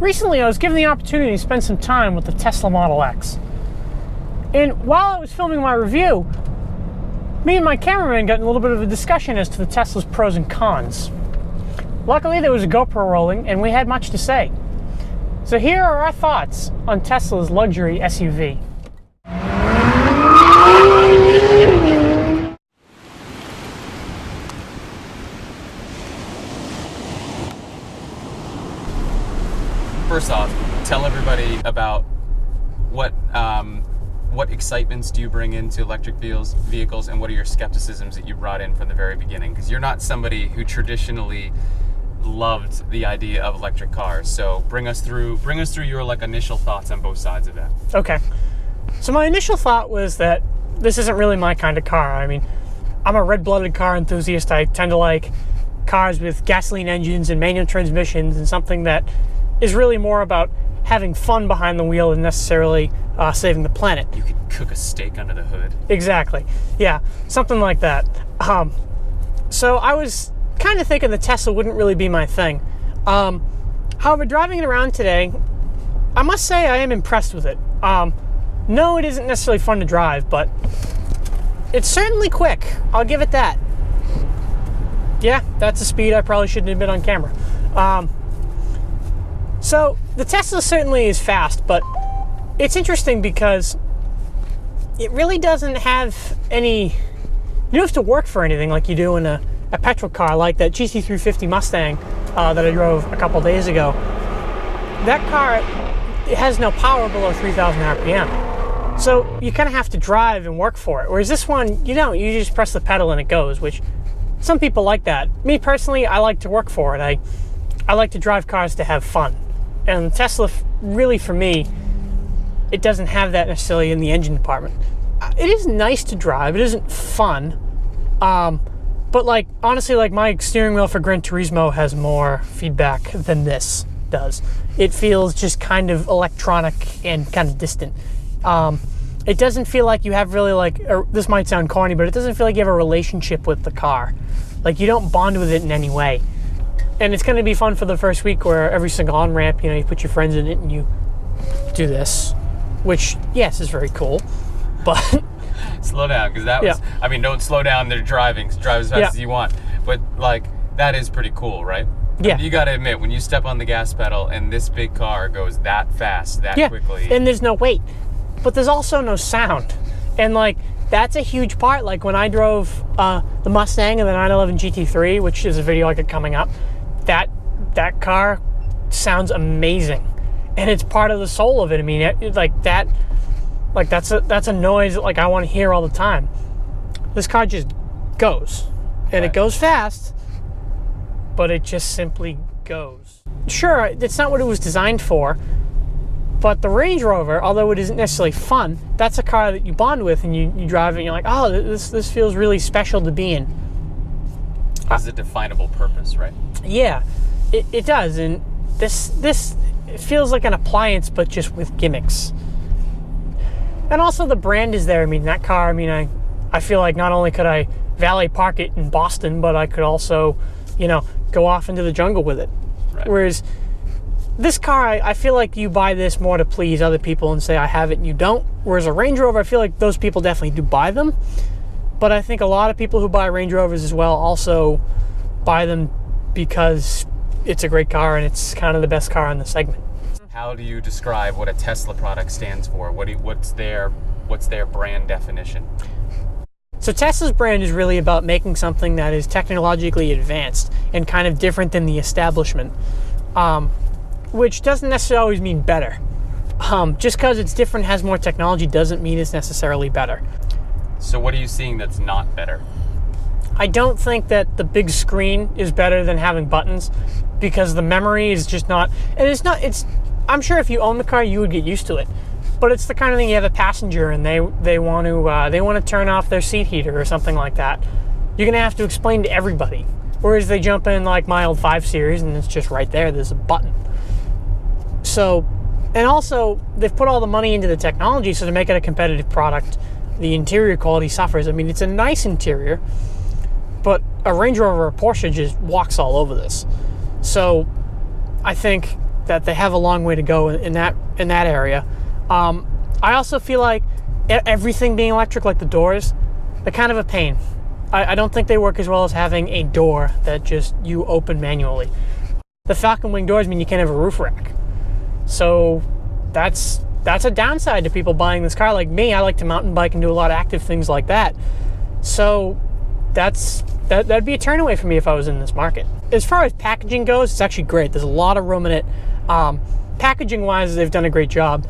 Recently, I was given the opportunity to spend some time with the Tesla Model X. And while I was filming my review, me and my cameraman got in a little bit of a discussion as to the Tesla's pros and cons. Luckily, there was a GoPro rolling, and we had much to say. So here are our thoughts on Tesla's luxury SUV. First off, tell everybody about what excitements do you bring into electric vehicles, and what are your skepticisms that you brought in from the very beginning? Because you're not somebody who traditionally loved the idea of electric cars. So bring us through your initial thoughts on both sides of that. Okay. So my initial thought was that this isn't really my kind of car. I mean, I'm a red-blooded car enthusiast. I tend to like cars with gasoline engines and manual transmissions, and something that is really more about having fun behind the wheel than necessarily saving the planet. You could cook a steak under the hood. Exactly. Yeah, something like that. So I was kind of thinking the Tesla wouldn't really be my thing. However, driving it around today, I must say I am impressed with it. No, it isn't necessarily fun to drive, but it's certainly quick. I'll give it that. Yeah, that's a speed I probably shouldn't admit on camera. So the Tesla certainly is fast, but it's interesting because it really doesn't have any, you don't have to work for anything like you do in a petrol car, like that GT350 Mustang that I drove a couple days ago. That car, it has no power below 3,000 RPM. So you kind of have to drive and work for it. Whereas this one, you don't. You just press the pedal and it goes, which some people like that. Me personally, I like to work for it. I like to drive cars to have fun. And Tesla, really for me, it doesn't have that necessarily in the engine department. It is nice to drive. It isn't fun. But honestly, my steering wheel for Gran Turismo has more feedback than this does. It feels just kind of electronic and kind of distant. It doesn't feel like you have really this might sound corny, but it doesn't feel like you have a relationship with the car. Like you don't bond with it in any way. And it's going to be fun for the first week where every single on-ramp, you put your friends in it and you do this, which, yes, is very cool, but... Slow down, because that was... Yeah. I mean, don't slow down, they're driving. Drive as fast as you want. But, that is pretty cool, right? Yeah. I mean, you got to admit, when you step on the gas pedal and this big car goes that fast, that quickly... and there's no weight. But there's also no sound. And, that's a huge part. When I drove the Mustang and the 911 GT3, which is a video I got coming up, that car sounds amazing, and it's part of the soul of it. I mean, that's a noise that I want to hear all the time. This car just goes, and it goes fast, but it just simply goes. Sure, it's not what it was designed for, but the Range Rover, although it isn't necessarily fun, that's a car that you bond with, and you drive it and you're like, oh, this feels really special to be in. It has a definable purpose, right? Yeah, it does, and this it feels like an appliance, but just with gimmicks. And also the brand is there. I mean, that car, I feel like not only could I valet park it in Boston, but I could also, go off into the jungle with it. Right. Whereas this car, I feel like you buy this more to please other people and say, I have it and you don't. Whereas a Range Rover, I feel like those people definitely do buy them. But I think a lot of people who buy Range Rovers as well also buy them because it's a great car and it's kind of the best car in the segment. How do you describe what a Tesla product stands for? What's their brand definition? So Tesla's brand is really about making something that is technologically advanced and kind of different than the establishment, which doesn't necessarily always mean better. Just because it's different, has more technology, doesn't mean it's necessarily better. So what are you seeing that's not better? I don't think that the big screen is better than having buttons, because the memory is just not, and I'm sure if you own the car, you would get used to it. But it's the kind of thing, you have a passenger and they want to turn off their seat heater or something like that. You're gonna have to explain to everybody. Whereas they jump in my old 5 Series and it's just right there. There's a button. So, and also they've put all the money into the technology, so to make it a competitive product, the interior quality suffers. I mean, it's a nice interior, but a Range Rover or a Porsche just walks all over this. So I think that they have a long way to go in that area. I also feel like everything being electric, like the doors, they're kind of a pain. I don't think they work as well as having a door that just you open manually. The Falcon Wing doors mean you can't have a roof rack. So that's a downside to people buying this car. Like me, I like to mountain bike and do a lot of active things like that. So that'd be a turn away for me if I was in this market. As far as packaging goes, it's actually great. There's a lot of room in it. Packaging wise, they've done a great job.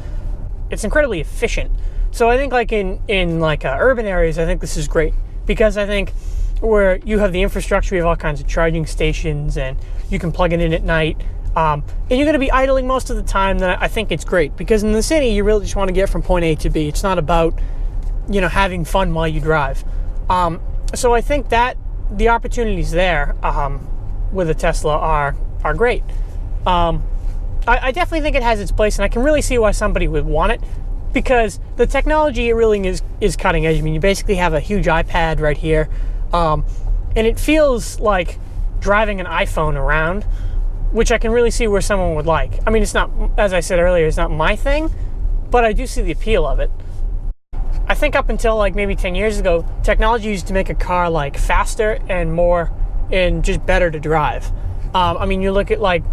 It's incredibly efficient. So I think like in like urban areas, I think this is great, because I think where you have the infrastructure, you have all kinds of charging stations, and you can plug it in at night, and you're going to be idling most of the time. Then I think it's great, because in the city you really just want to get from point A to B. It's not about, you know, having fun while you drive. So I think that the opportunities there with a Tesla are great. I definitely think it has its place, and I can really see why somebody would want it, because the technology, it really is cutting edge. I mean, you basically have a huge iPad right here, and it feels like driving an iPhone around, which I can really see where someone would like. I mean, it's not, as I said earlier, it's not my thing, but I do see the appeal of it. I think up until like maybe 10 years ago, technology used to make a car like faster and more and just better to drive. I mean, you look at like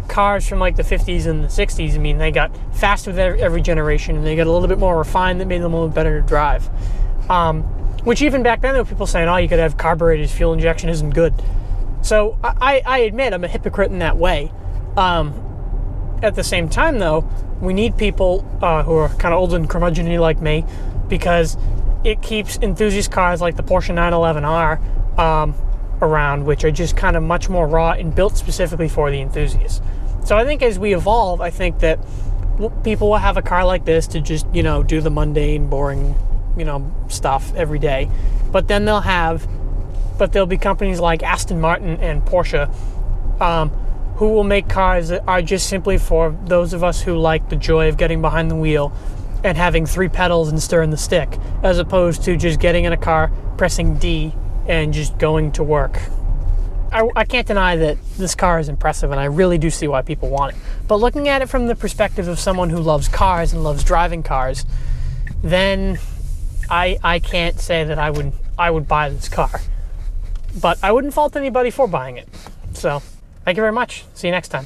cars from like the 50s and the 60s. I mean, they got faster with every generation, and they got a little bit more refined that made them a little better to drive. Which even back then there were people saying, oh, you could have carburetors, fuel injection isn't good. So I admit I'm a hypocrite in that way. At the same time though, we need people who are kind of old and curmudgeon-y like me, because it keeps enthusiast cars like the Porsche 911R around, which are just kind of much more raw and built specifically for the enthusiast. So I think as we evolve, I think that people will have a car like this to just, you know, do the mundane, boring, you know, stuff every day. But then there'll be companies like Aston Martin and Porsche who will make cars that are just simply for those of us who like the joy of getting behind the wheel and having 3 pedals and stirring the stick, as opposed to just getting in a car, pressing D, and just going to work. I can't deny that this car is impressive, and I really do see why people want it. But looking at it from the perspective of someone who loves cars and loves driving cars, then I can't say that I would buy this car. But I wouldn't fault anybody for buying it. So, thank you very much. See you next time.